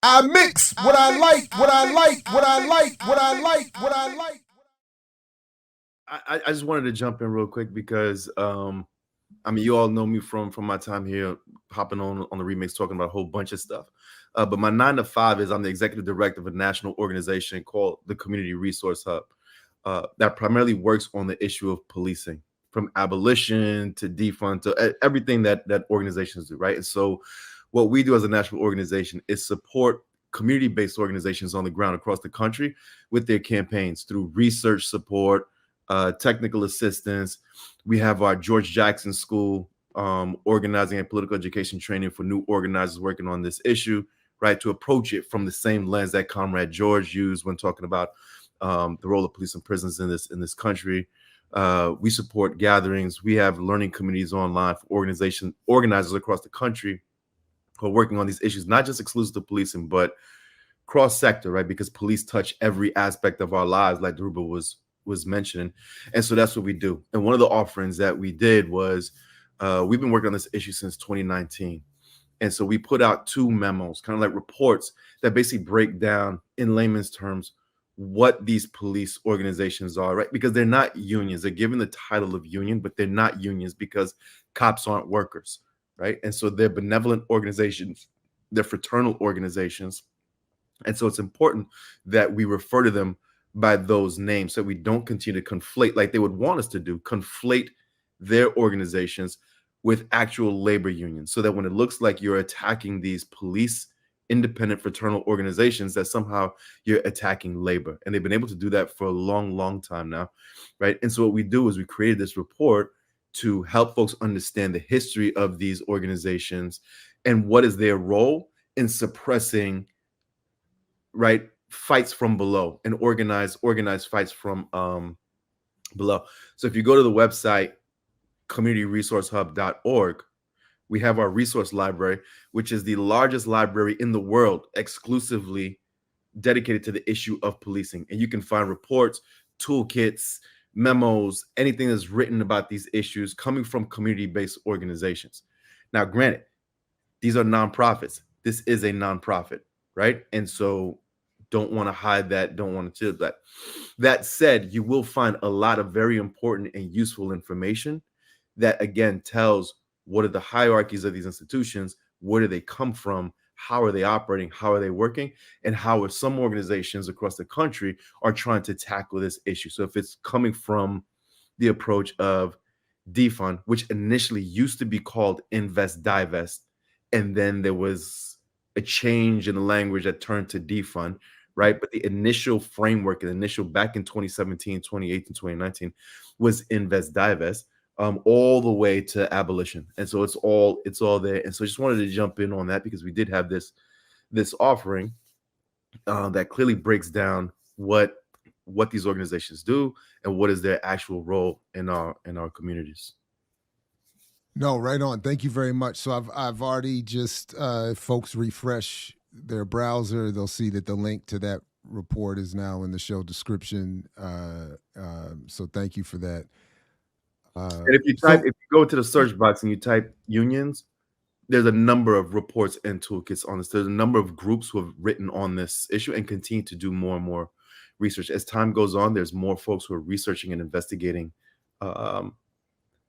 I mix what I like, what I like, what I like, what I like, what I like. I just wanted to jump in real quick because I mean you all know me from my time here hopping on the remix talking about a whole bunch of stuff. But my 9 to 5 is I'm the executive director of a national organization called the Community Resource Hub that primarily works on the issue of policing, from abolition to defund to everything that organizations do, right? And so what we do as a national organization is support community-based organizations on the ground across the country with their campaigns through research support, technical assistance. We have our George Jackson School organizing and political education training for new organizers working on this issue, right? To approach it from the same lens that Comrade George used when talking about the role of police and prisons in this country. We support gatherings. We have learning communities online for organizers across the country who are working on these issues, not just exclusive to policing, but cross sector, right? Because police touch every aspect of our lives, like Druba was mentioning, and so that's what we do. And one of the offerings that we did was we've been working on this issue since 2019, and so we put out 2 memos, kind of like reports that basically break down in layman's terms what these police organizations are, right? Because they're not unions. They're given the title of union, but they're not unions because cops aren't workers, right? And so they're benevolent organizations, they're fraternal organizations. And so it's important that we refer to them by those names so we don't continue to conflate, like they would want us to do, conflate their organizations with actual labor unions, so that when it looks like you're attacking these police independent fraternal organizations, that somehow you're attacking labor. And they've been able to do that for a long, long time now, right? And so what we do is we created this report to help folks understand the history of these organizations and what is their role in suppressing, right, fights from below and organized fights from below. So if you go to the website communityresourcehub.org, we have our resource library, which is the largest library in the world exclusively dedicated to the issue of policing. And you can find reports, toolkits, memos, anything that's written about these issues coming from community-based organizations. Now, granted, these are nonprofits. This is a nonprofit, right? And so don't want to hide that, don't want to chill that. That said, you will find a lot of very important and useful information that, again, tells what are the hierarchies of these institutions, where do they come from, how are they operating, how are they working, and how are some organizations across the country are trying to tackle this issue. So if it's coming from the approach of defund, which initially used to be called invest divest, and then there was a change in the language that turned to defund, right? But the initial framework and initial back in 2017, 2018, 2019 was invest divest, all the way to abolition. And so it's all there. And so I just wanted to jump in on that because we did have this offering that clearly breaks down what these organizations do and what is their actual role in our communities. No, right on. Thank you very much. So I've already just if folks refresh their browser, they'll see that the link to that report is now in the show description. So thank you for that. And if you go to the search box and you type unions, there's a number of reports and toolkits on this. There's a number of groups who have written on this issue and continue to do more and more research. As time goes on, there's more folks who are researching and investigating the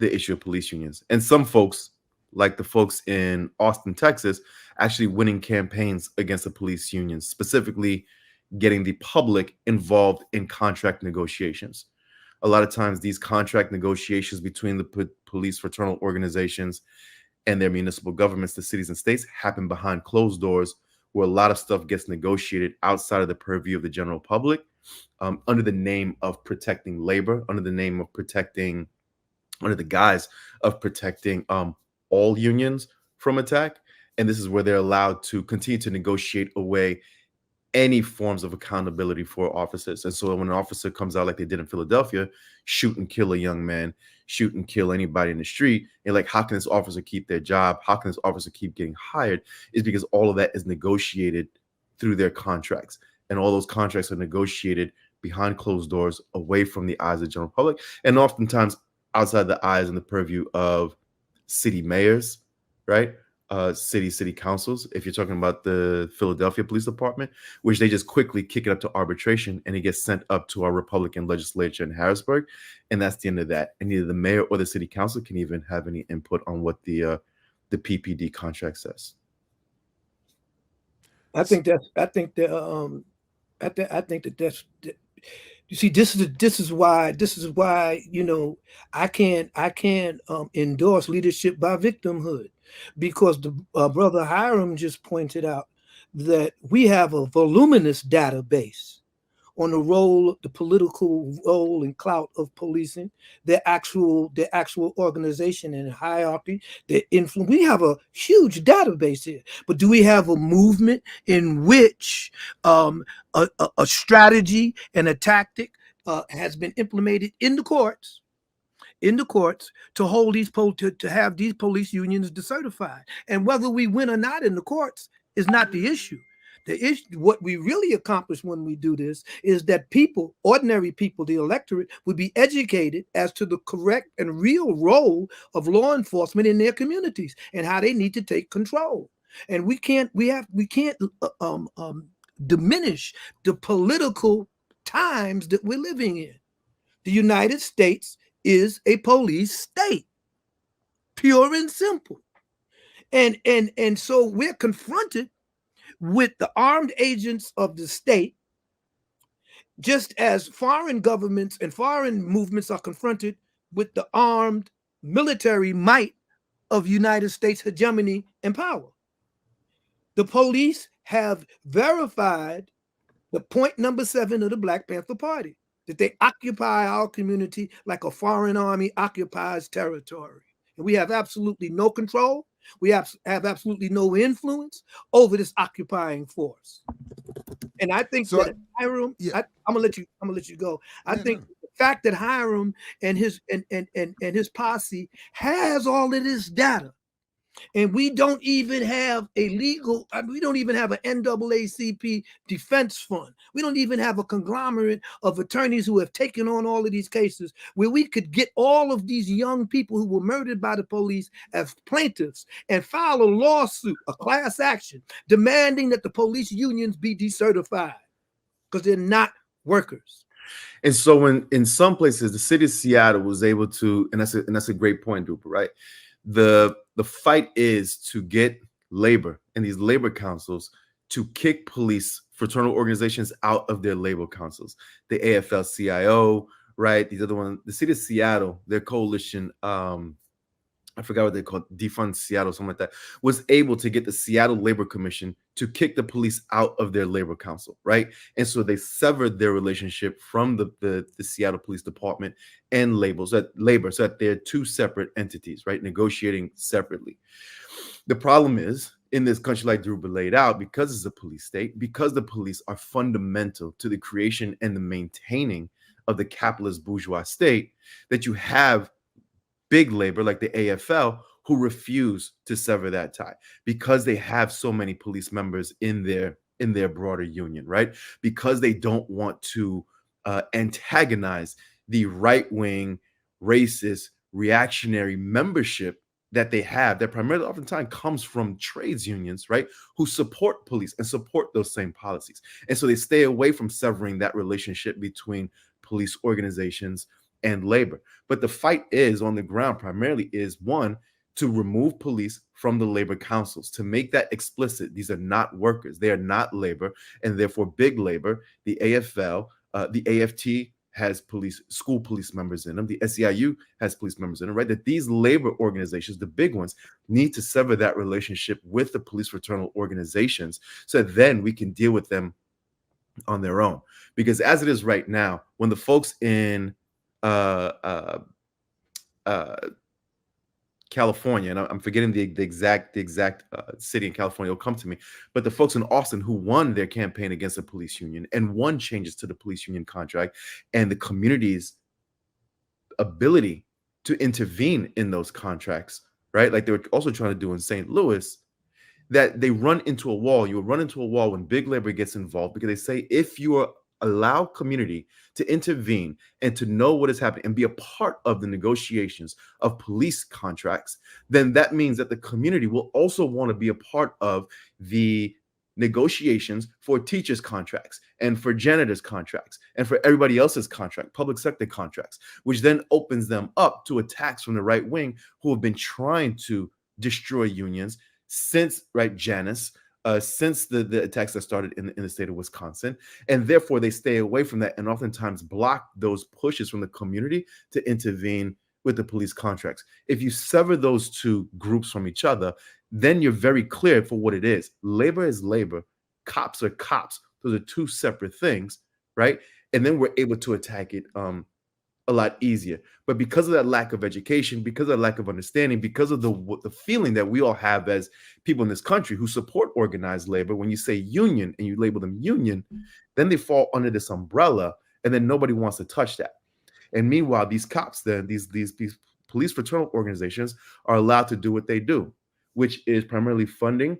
issue of police unions. And some folks, like the folks in Austin, Texas, actually winning campaigns against the police unions, specifically getting the public involved in contract negotiations. A lot of times these contract negotiations between the police fraternal organizations and their municipal governments, the cities and states, happen behind closed doors, where a lot of stuff gets negotiated outside of the purview of the general public, under the name of protecting labor, under the guise of protecting all unions from attack. And this is where they're allowed to continue to negotiate away any forms of accountability for officers. And so when an officer comes out like they did in Philadelphia, shoot and kill a young man, shoot and kill anybody in the street, and like, how can this officer keep their job? How can this officer keep getting hired? Is because all of that is negotiated through their contracts. And all those contracts are negotiated behind closed doors, away from the eyes of the general public, and oftentimes outside the eyes and the purview of city mayors, right? city councils. If you're talking about the Philadelphia Police Department, which they just quickly kick it up to arbitration and it gets sent up to our Republican legislature in Harrisburg, and that's the end of that. And neither the mayor or the city council can even have any input on what the PPD contract says. I think that that's. You see, this is why I can't endorse leadership by victimhood, because the brother Hiram just pointed out that we have a voluminous database on the political role and clout of policing, their actual organization and hierarchy, their influence. We have a huge database here, but do we have a movement in which a strategy and a tactic has been implemented in the courts to hold these to have these police unions decertified? And whether we win or not in the courts is not the issue. The issue, what we really accomplish when we do this, is that people, ordinary people, the electorate, would be educated as to the correct and real role of law enforcement in their communities and how they need to take control. And we can't diminish the political times that we're living in. The United States is a police state, pure and simple. And so we're confronted with the armed agents of the state, just as foreign governments and foreign movements are confronted with the armed military might of United States hegemony and power. The police have verified the point number 7 of the Black Panther Party, that they occupy our community like a foreign army occupies territory. And we have absolutely no control. We have absolutely no influence over this occupying force. And I think so, that Hiram, yeah. I'm gonna let you go. I think the fact that Hiram and his posse has all of this data, and we don't even have we don't even have an NAACP defense fund. We don't even have a conglomerate of attorneys who have taken on all of these cases where we could get all of these young people who were murdered by the police as plaintiffs and file a lawsuit, a class action, demanding that the police unions be decertified because they're not workers. And so in some places, the city of Seattle was able to, and that's a great point, Duper, right? The fight is to get labor and these labor councils to kick police fraternal organizations out of their labor councils. The AFL-CIO, right? These other ones, the city of Seattle, their coalition, I forgot what they called, Defund Seattle, something like that, was able to get the Seattle Labor Commission to kick the police out of their labor council, right? And so they severed their relationship from the Seattle Police Department and labor, so that they're two separate entities, right? Negotiating separately. The problem is, in this country, like Druba laid out, because it's a police state, because the police are fundamental to the creation and the maintaining of the capitalist bourgeois state, that you have big labor like the AFL who refuse to sever that tie because they have so many police members in their broader union, right? Because they don't want to antagonize the right-wing, racist, reactionary membership that they have, that primarily oftentimes comes from trades unions, right? Who support police and support those same policies. And so they stay away from severing that relationship between police organizations and labor. But the fight is on the ground primarily is, one, to remove police from the labor councils, to make that explicit. These are not workers. They are not labor, and therefore big labor, the AFL, the AFT has school police members in them. The SEIU has police members in them, right? That these labor organizations, the big ones, need to sever that relationship with the police fraternal organizations so that then we can deal with them on their own. Because as it is right now, when the folks in California, and I'm forgetting the exact city in California, will come to me, but the folks in Austin who won their campaign against the police union and won changes to the police union contract and the community's ability to intervene in those contracts, right? Like they were also trying to do in St. Louis, that they run into a wall. You will run into a wall when big labor gets involved because they say if you are allow community to intervene and to know what is happening and be a part of the negotiations of police contracts, then that means that the community will also want to be a part of the negotiations for teachers' contracts and for janitors' contracts and for everybody else's contract, public sector contracts, which then opens them up to attacks from the right wing who have been trying to destroy unions since, right, Janus, since the attacks that started in the state of Wisconsin. And therefore, they stay away from that and oftentimes block those pushes from the community to intervene with the police contracts. If you sever those two groups from each other, then you're very clear for what it is. Labor is labor. Cops are cops. Those are two separate things, right? And then we're able to attack it a lot easier. But because of that lack of education, because of that lack of understanding, because of the feeling that we all have as people in this country who support organized labor, when you say union and you label them union, then they fall under this umbrella, and then nobody wants to touch that. And meanwhile, these cops, then these police fraternal organizations are allowed to do what they do, which is primarily funding,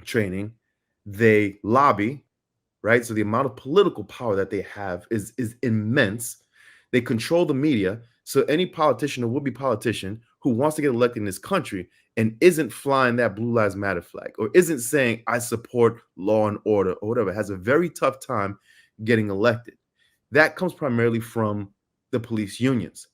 training. They lobby, right? So the amount of political power that they have is immense. They control the media. So any politician or would-be politician who wants to get elected in this country and isn't flying that Blue Lives Matter flag or isn't saying, I support law and order or whatever, has a very tough time getting elected. That comes primarily from the police unions.